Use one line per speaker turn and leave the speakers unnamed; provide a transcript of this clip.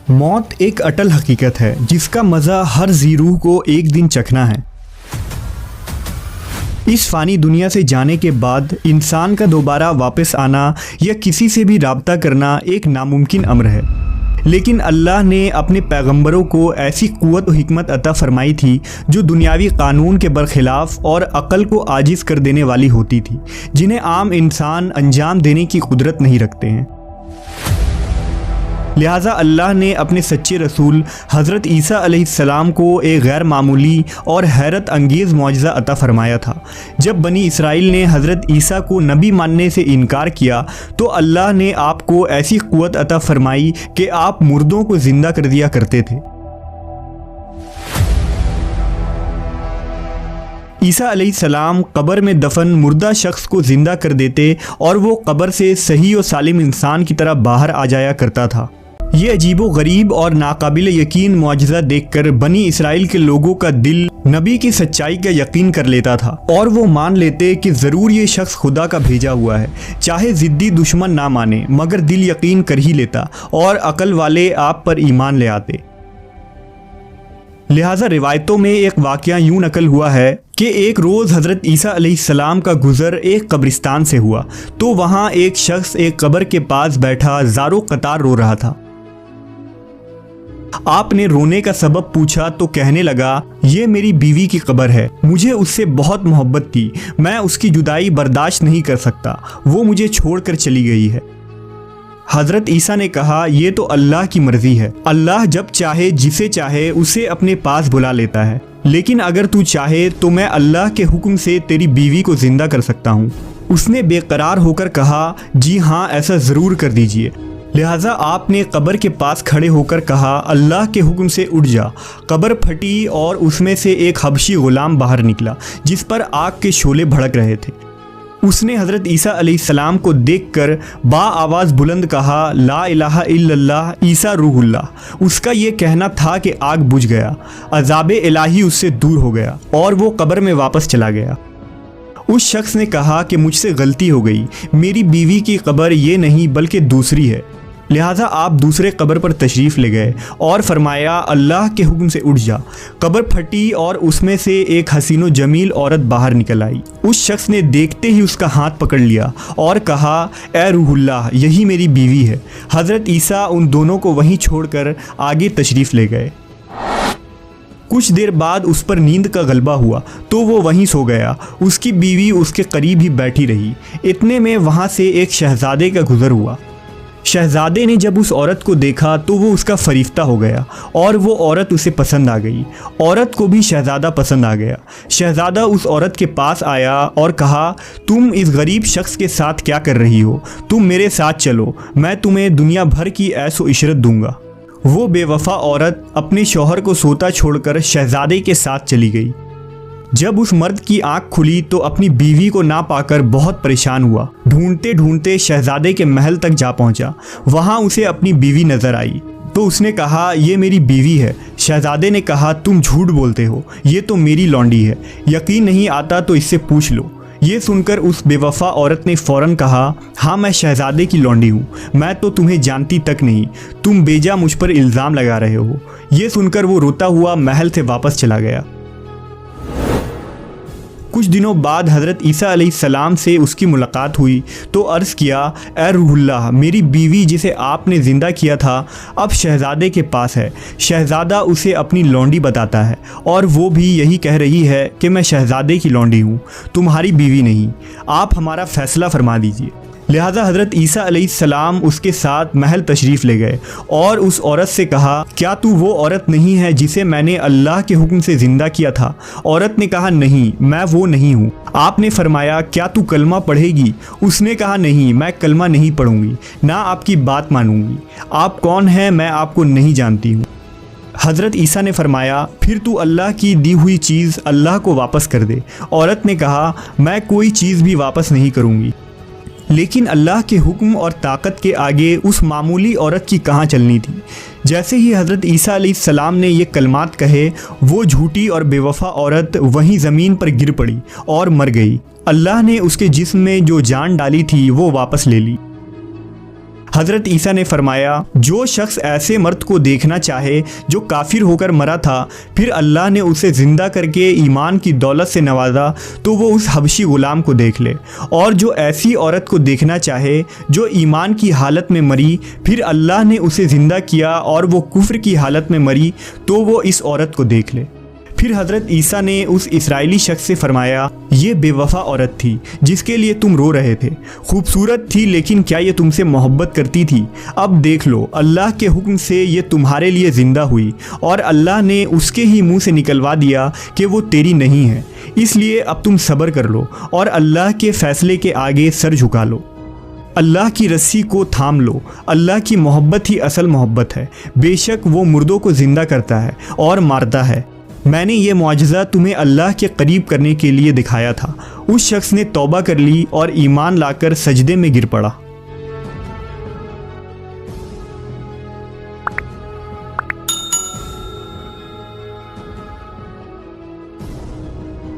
موت ایک اٹل حقیقت ہے جس کا مزہ ہر ذی روح کو ایک دن چکھنا ہے۔ اس فانی دنیا سے جانے کے بعد انسان کا دوبارہ واپس آنا یا کسی سے بھی رابطہ کرنا ایک ناممکن امر ہے، لیکن اللہ نے اپنے پیغمبروں کو ایسی قوت و حکمت عطا فرمائی تھی جو دنیاوی قانون کے برخلاف اور عقل کو عاجز کر دینے والی ہوتی تھی، جنہیں عام انسان انجام دینے کی قدرت نہیں رکھتے ہیں۔ لہٰذا اللہ نے اپنے سچے رسول حضرت عیسیٰ علیہ السلام کو ایک غیر معمولی اور حیرت انگیز معجزہ عطا فرمایا تھا۔ جب بنی اسرائیل نے حضرت عیسیٰ کو نبی ماننے سے انکار کیا تو اللہ نے آپ کو ایسی قوت عطا فرمائی کہ آپ مردوں کو زندہ کر دیا کرتے تھے۔ عیسیٰ علیہ السلام قبر میں دفن مردہ شخص کو زندہ کر دیتے اور وہ قبر سے صحیح و سالم انسان کی طرح باہر آ جایا کرتا تھا۔ یہ عجیب و غریب اور ناقابل یقین معجزہ دیکھ کر بنی اسرائیل کے لوگوں کا دل نبی کی سچائی کا یقین کر لیتا تھا اور وہ مان لیتے کہ ضرور یہ شخص خدا کا بھیجا ہوا ہے، چاہے ضدی دشمن نہ مانے مگر دل یقین کر ہی لیتا اور عقل والے آپ پر ایمان لے آتے۔ لہٰذا روایتوں میں ایک واقعہ یوں نقل ہوا ہے کہ ایک روز حضرت عیسیٰ علیہ السلام کا گزر ایک قبرستان سے ہوا تو وہاں ایک شخص ایک قبر کے پاس بیٹھا زارو قطار رو رہا تھا۔ آپ نے رونے کا سبب پوچھا تو کہنے لگا، یہ میری بیوی کی قبر ہے، مجھے اس سے بہت محبت تھی، میں اس کی جدائی برداشت نہیں کر سکتا، وہ مجھے چھوڑ کر چلی گئی ہے۔ حضرت عیسیٰ نے کہا، یہ تو اللہ کی مرضی ہے، اللہ جب چاہے جسے چاہے اسے اپنے پاس بلا لیتا ہے، لیکن اگر تو چاہے تو میں اللہ کے حکم سے تیری بیوی کو زندہ کر سکتا ہوں۔ اس نے بے قرار ہو کر کہا، جی ہاں ایسا ضرور کر دیجئے۔ لہٰذا آپ نے قبر کے پاس کھڑے ہو کر کہا، اللہ کے حکم سے اٹھ جا۔ قبر پھٹی اور اس میں سے ایک حبشی غلام باہر نکلا جس پر آگ کے شعلے بھڑک رہے تھے۔ اس نے حضرت عیسیٰ علیہ السلام کو دیکھ کر با آواز بلند کہا، لا الہ الا اللہ عیسیٰ روح اللہ۔ اس کا یہ کہنا تھا کہ آگ بجھ گیا، عذاب الہی اس سے دور ہو گیا اور وہ قبر میں واپس چلا گیا۔ اس شخص نے کہا کہ مجھ سے غلطی ہو گئی، میری بیوی کی قبر یہ نہیں بلکہ دوسری ہے۔ لہٰذا آپ دوسرے قبر پر تشریف لے گئے اور فرمایا، اللہ کے حکم سے اٹھ جا۔ قبر پھٹی اور اس میں سے ایک حسین و جمیل عورت باہر نکل آئی۔ اس شخص نے دیکھتے ہی اس کا ہاتھ پکڑ لیا اور کہا، اے روح اللہ، یہی میری بیوی ہے۔ حضرت عیسیٰ ان دونوں کو وہیں چھوڑ کر آگے تشریف لے گئے۔ کچھ دیر بعد اس پر نیند کا غلبہ ہوا تو وہ وہیں سو گیا۔ اس کی بیوی اس کے قریب ہی بیٹھی رہی۔ اتنے میں وہاں سے ایک شہزادے کا گزر ہوا۔ شہزادے نے جب اس عورت کو دیکھا تو وہ اس کا فریفتہ ہو گیا اور وہ عورت اسے پسند آ گئی۔ عورت کو بھی شہزادہ پسند آ گیا۔ شہزادہ اس عورت کے پاس آیا اور کہا، تم اس غریب شخص کے ساتھ کیا کر رہی ہو؟ تم میرے ساتھ چلو، میں تمہیں دنیا بھر کی عیش و عشرت دوں گا۔ وہ بے وفا عورت اپنے شوہر کو سوتا چھوڑ کر شہزادے کے ساتھ چلی گئی۔ جب اس مرد کی آنکھ کھلی تو اپنی بیوی کو نہ پا کر بہت پریشان ہوا۔ ڈھونڈتے ڈھونڈتے شہزادے کے محل تک جا پہنچا۔ وہاں اسے اپنی بیوی نظر آئی تو اس نے کہا، یہ میری بیوی ہے۔ شہزادے نے کہا، تم جھوٹ بولتے ہو، یہ تو میری لونڈی ہے، یقین نہیں آتا تو اس سے پوچھ لو۔ یہ سن کر اس بے وفا عورت نے فوراً کہا، ہاں میں شہزادے کی لونڈی ہوں، میں تو تمہیں جانتی تک نہیں، تم بیجا مجھ پر الزام لگا رہے ہو۔ یہ سن کر وہ روتا ہوا محل سے واپس چلا گیا۔ کچھ دنوں بعد حضرت عیسیٰ علیہ السلام سے اس کی ملاقات ہوئی تو عرض کیا، اے روح اللہ، میری بیوی جسے آپ نے زندہ کیا تھا اب شہزادے کے پاس ہے۔ شہزادہ اسے اپنی لونڈی بتاتا ہے اور وہ بھی یہی کہہ رہی ہے کہ میں شہزادے کی لونڈی ہوں، تمہاری بیوی نہیں، آپ ہمارا فیصلہ فرما دیجیے۔ لہٰذا حضرت عیسیٰ علیہ السلام اس کے ساتھ محل تشریف لے گئے اور اس عورت سے کہا، کیا تو وہ عورت نہیں ہے جسے میں نے اللہ کے حکم سے زندہ کیا تھا؟ عورت نے کہا، نہیں، میں وہ نہیں ہوں۔ آپ نے فرمایا، کیا تو کلمہ پڑھے گی؟ اس نے کہا، نہیں، میں کلمہ نہیں پڑھوں گی، نہ آپ کی بات مانوں گی۔ آپ کون ہیں؟ میں آپ کو نہیں جانتی ہوں۔ حضرت عیسیٰ نے فرمایا، پھر تو اللہ کی دی ہوئی چیز اللہ کو واپس کر دے۔ عورت نے کہا، میں کوئی چیز بھی واپس نہیں کروں گی۔ لیکن اللہ کے حکم اور طاقت کے آگے اس معمولی عورت کی کہاں چلنی تھی۔ جیسے ہی حضرت عیسیٰ علیہ السلام نے یہ کلمات کہے، وہ جھوٹی اور بے وفا عورت وہیں زمین پر گر پڑی اور مر گئی۔ اللہ نے اس کے جسم میں جو جان ڈالی تھی وہ واپس لے لی۔ حضرت عیسیٰ نے فرمایا جو شخص ایسے مرد کو دیکھنا چاہے جو کافر ہو کر مرا تھا پھر اللہ نے اسے زندہ کر کے ایمان کی دولت سے نوازا تو وہ اس حبشی غلام کو دیکھ لے، اور جو ایسی عورت کو دیکھنا چاہے جو ایمان کی حالت میں مری پھر اللہ نے اسے زندہ کیا اور وہ کفر کی حالت میں مری تو وہ اس عورت کو دیکھ لے۔ پھر حضرت عیسیٰ نے اس اسرائیلی شخص سے فرمایا یہ بے وفا عورت تھی جس کے لیے تم رو رہے تھے، خوبصورت تھی لیکن کیا یہ تم سے محبت کرتی تھی؟ اب دیکھ لو اللہ کے حکم سے یہ تمہارے لیے زندہ ہوئی اور اللہ نے اس کے ہی منہ سے نکلوا دیا کہ وہ تیری نہیں ہے، اس لیے اب تم صبر کر لو اور اللہ کے فیصلے کے آگے سر جھکا لو۔ اللہ کی رسی کو تھام لو، اللہ کی محبت ہی اصل محبت ہے، بے شک وہ مردوں کو زندہ کرتا ہے اور مارتا ہے۔ میں نے یہ معجزہ تمہیں اللہ کے قریب کرنے کے لیے دکھایا تھا۔ اس شخص نے توبہ کر لی اور ایمان لا کر سجدے میں گر پڑا۔